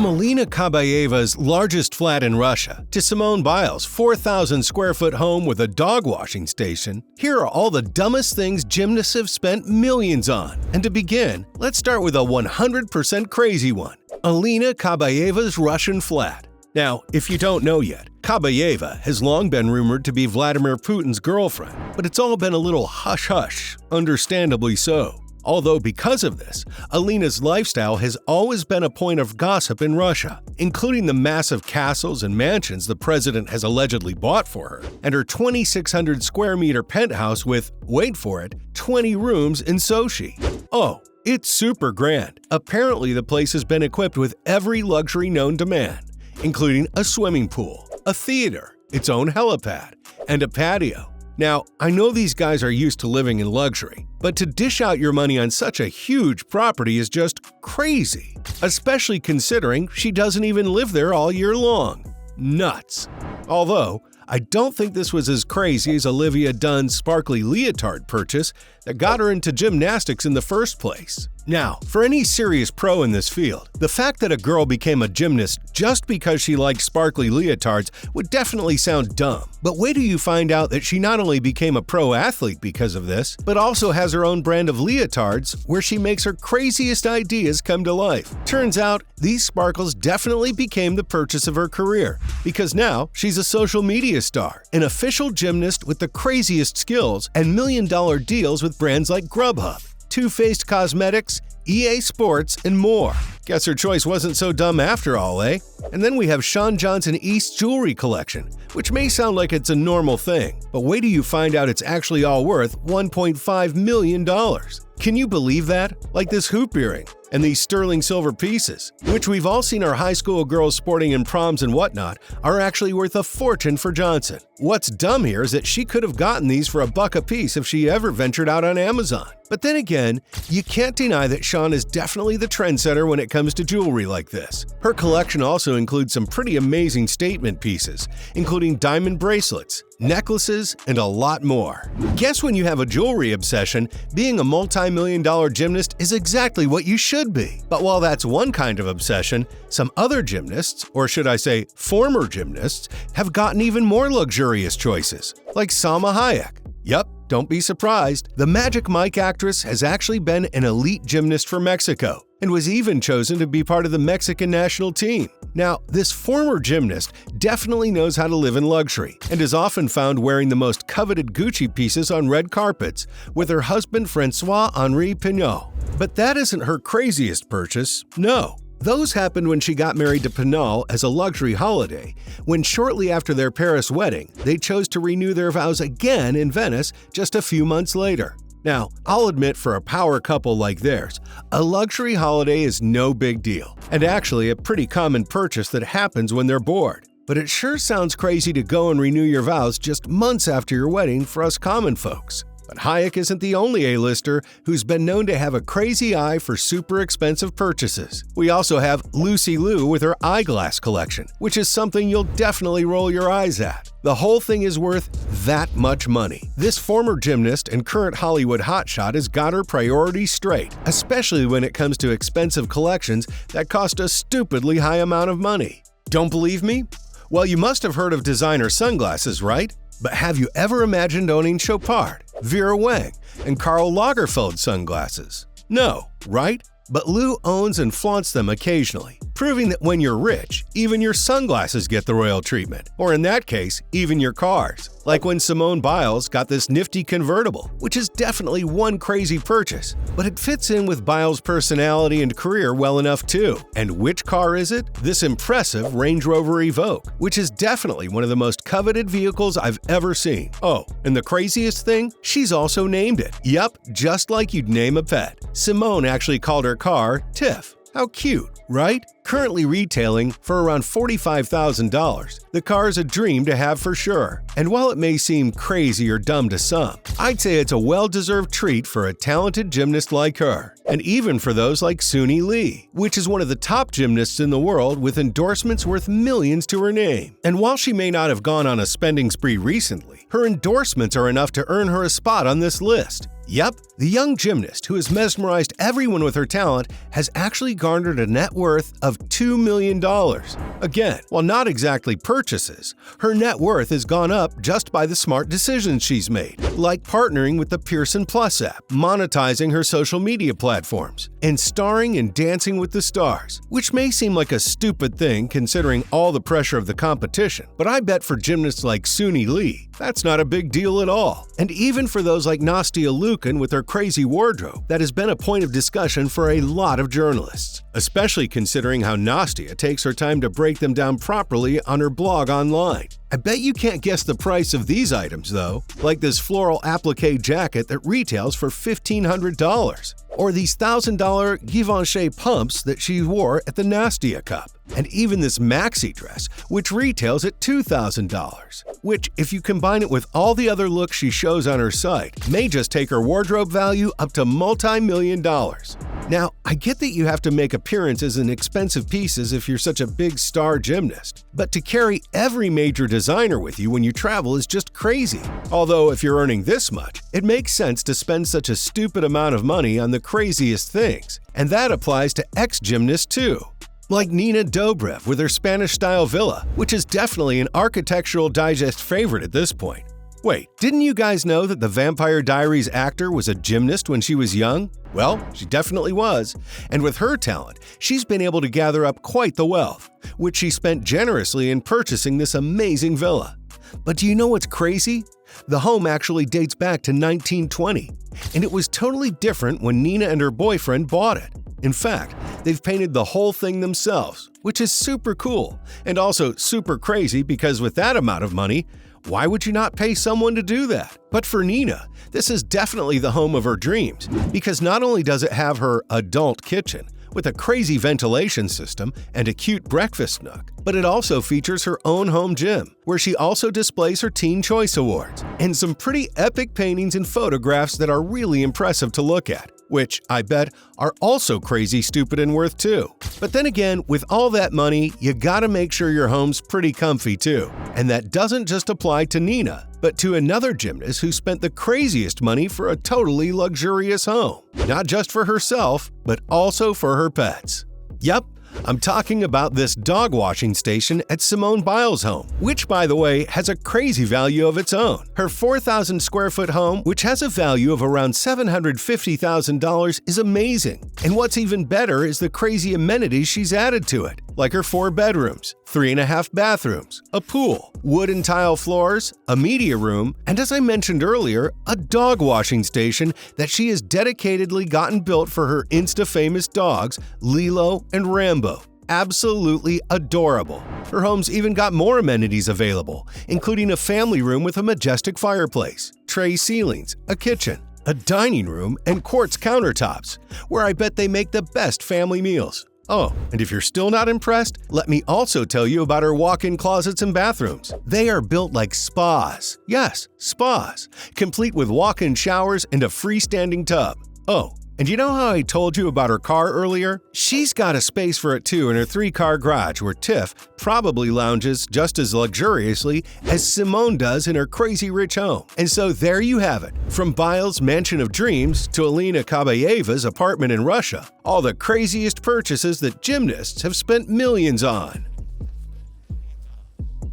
Alina Kabaeva's largest flat in Russia to Simone Biles' 4,000 square foot home with a dog washing station, here are all the dumbest things gymnasts have spent millions on. And to begin, let's start with a 100% crazy one: Alina Kabaeva's Russian flat. Now, if you don't know yet, Kabaeva has long been rumored to be Vladimir Putin's girlfriend, but it's all been a little hush-hush, understandably so. Although because of this, Alina's lifestyle has always been a point of gossip in Russia, including the massive castles and mansions the president has allegedly bought for her, and her 2,600 square meter penthouse with, wait for it, 20 rooms in Sochi. Oh, it's super grand. Apparently the place has been equipped with every luxury known to man, including a swimming pool, a theater, its own helipad, and a patio. Now, I know these guys are used to living in luxury, but to dish out your money on such a huge property is just crazy, especially considering she doesn't even live there all year long. Nuts. Although, I don't think this was as crazy as Olivia Dunn's sparkly leotard purchase that got her into gymnastics in the first place. Now, for any serious pro in this field, the fact that a girl became a gymnast just because she liked sparkly leotards would definitely sound dumb. But wait till you find out that she not only became a pro athlete because of this, but also has her own brand of leotards where she makes her craziest ideas come to life. Turns out, these sparkles definitely became the purchase of her career, because now she's a social media star, an official gymnast with the craziest skills, and million-dollar deals with brands like Grubhub, Too Faced Cosmetics, EA Sports, and more. Guess her choice wasn't so dumb after all, eh? And then we have Sean Johnson East Jewelry Collection, which may sound like it's a normal thing, but wait till you find out it's actually all worth $1.5 million. Can you believe that? Like this hoop earring and these sterling silver pieces, which we've all seen our high school girls sporting in proms and whatnot, are actually worth a fortune for Johnson. What's dumb here is that she could have gotten these for $1 a piece if she ever ventured out on Amazon. But then again, you can't deny that Sean is definitely the trendsetter when it comes to jewelry like this. Her collection also includes some pretty amazing statement pieces, including diamond bracelets, necklaces, and a lot more. Guess when you have a jewelry obsession, being a multi-million-dollar gymnast is exactly what you should be. But while that's one kind of obsession, some other gymnasts, or should I say former gymnasts, have gotten even more luxurious choices, like Salma Hayek. Yup, don't be surprised. The Magic Mike actress has actually been an elite gymnast for Mexico and was even chosen to be part of the Mexican national team. Now, this former gymnast definitely knows how to live in luxury and is often found wearing the most coveted Gucci pieces on red carpets with her husband Francois-Henri Pinault. But that isn't her craziest purchase, no. Those happened when she got married to Pinault as a luxury holiday, when shortly after their Paris wedding, they chose to renew their vows again in Venice just a few months later. Now, I'll admit for a power couple like theirs, a luxury holiday is no big deal, and actually a pretty common purchase that happens when they're bored. But it sure sounds crazy to go and renew your vows just months after your wedding for us common folks. But Hayek isn't the only A-lister who's been known to have a crazy eye for super expensive purchases. We also have Lucy Liu with her eyeglass collection, which is something you'll definitely roll your eyes at. The whole thing is worth that much money. This former gymnast and current Hollywood hotshot has got her priorities straight, especially when it comes to expensive collections that cost a stupidly high amount of money. Don't believe me? Well, you must have heard of designer sunglasses, right? But have you ever imagined owning Chopard, Vera Wang, and Karl Lagerfeld sunglasses? No, right? But Lou owns and flaunts them occasionally, proving that when you're rich, even your sunglasses get the royal treatment, or in that case, even your cars. Like when Simone Biles got this nifty convertible, which is definitely one crazy purchase, but it fits in with Biles' personality and career well enough too. And which car is it? This impressive Range Rover Evoque, which is definitely one of the most coveted vehicles I've ever seen. Oh, and the craziest thing? She's also named it. Yup, just like you'd name a pet. Simone actually called her car Tiff. How cute, right? Currently retailing for around $45,000, the car is a dream to have for sure. And while it may seem crazy or dumb to some, I'd say it's a well-deserved treat for a talented gymnast like her. And even for those like Suni Lee, which is one of the top gymnasts in the world with endorsements worth millions to her name. And while she may not have gone on a spending spree recently, her endorsements are enough to earn her a spot on this list. Yep, the young gymnast who has mesmerized everyone with her talent has actually garnered a net worth of $2 million. Again, while not exactly purchases, her net worth has gone up just by the smart decisions she's made, like partnering with the Pearson Plus app, monetizing her social media platforms, and starring in Dancing with the Stars, which may seem like a stupid thing considering all the pressure of the competition, but I bet for gymnasts like Suni Lee, that's not a big deal at all. And even for those like Nastia Liukin with her crazy wardrobe, that has been a point of discussion for a lot of journalists, especially considering how Nastia takes her time to break them down properly on her blog online. I bet you can't guess the price of these items though, like this floral applique jacket that retails for $1,500, or these $1,000 Givenchy pumps that she wore at the Nastia Cup, and even this maxi dress, which retails at $2,000, which, if you combine it with all the other looks she shows on her site, may just take her wardrobe value up to multi-million dollars. Now, I get that you have to make appearances in expensive pieces if you're such a big star gymnast, but to carry every major designer with you when you travel is just crazy. Although, if you're earning this much, it makes sense to spend such a stupid amount of money on the craziest things, and that applies to ex-gymnasts too. Like Nina Dobrev with her Spanish-style villa, which is definitely an Architectural Digest favorite at this point. Wait, didn't you guys know that the Vampire Diaries actor was a gymnast when she was young? Well, she definitely was, and with her talent, she's been able to gather up quite the wealth, which she spent generously in purchasing this amazing villa. But do you know what's crazy? The home actually dates back to 1920, and it was totally different when Nina and her boyfriend bought it. In fact, they've painted the whole thing themselves, which is super cool, and also super crazy because with that amount of money, why would you not pay someone to do that? But for Nina, this is definitely the home of her dreams, because not only does it have her adult kitchen, with a crazy ventilation system and a cute breakfast nook, but it also features her own home gym, where she also displays her Teen Choice Awards, and some pretty epic paintings and photographs that are really impressive to look at, which I bet are also crazy stupid and worth too. But then again, with all that money, you gotta make sure your home's pretty comfy too. And that doesn't just apply to Nina, but to another gymnast who spent the craziest money for a totally luxurious home. Not just for herself, but also for her pets. Yep, I'm talking about this dog washing station at Simone Biles' home, which, by the way, has a crazy value of its own. Her 4,000 square foot home, which has a value of around $750,000, is amazing. And what's even better is the crazy amenities she's added to it, like her 4 bedrooms, 3.5 bathrooms, a pool, wood and tile floors, a media room, and as I mentioned earlier, a dog washing station that she has dedicatedly gotten built for her Insta-famous dogs, Lilo and Rambo. Absolutely adorable. Her home's even got more amenities available, including a family room with a majestic fireplace, tray ceilings, a kitchen, a dining room, and quartz countertops, where I bet they make the best family meals. Oh, and if you're still not impressed, let me also tell you about her walk-in closets and bathrooms. They are built like spas. Yes, spas, complete with walk-in showers and a freestanding tub. Oh, and you know how I told you about her car earlier? She's got a space for it too in her 3-car garage where Tiff probably lounges just as luxuriously as Simone does in her crazy rich home. And so there you have it. From Biles' mansion of dreams to Alina Kabayeva's apartment in Russia, all the craziest purchases that gymnasts have spent millions on.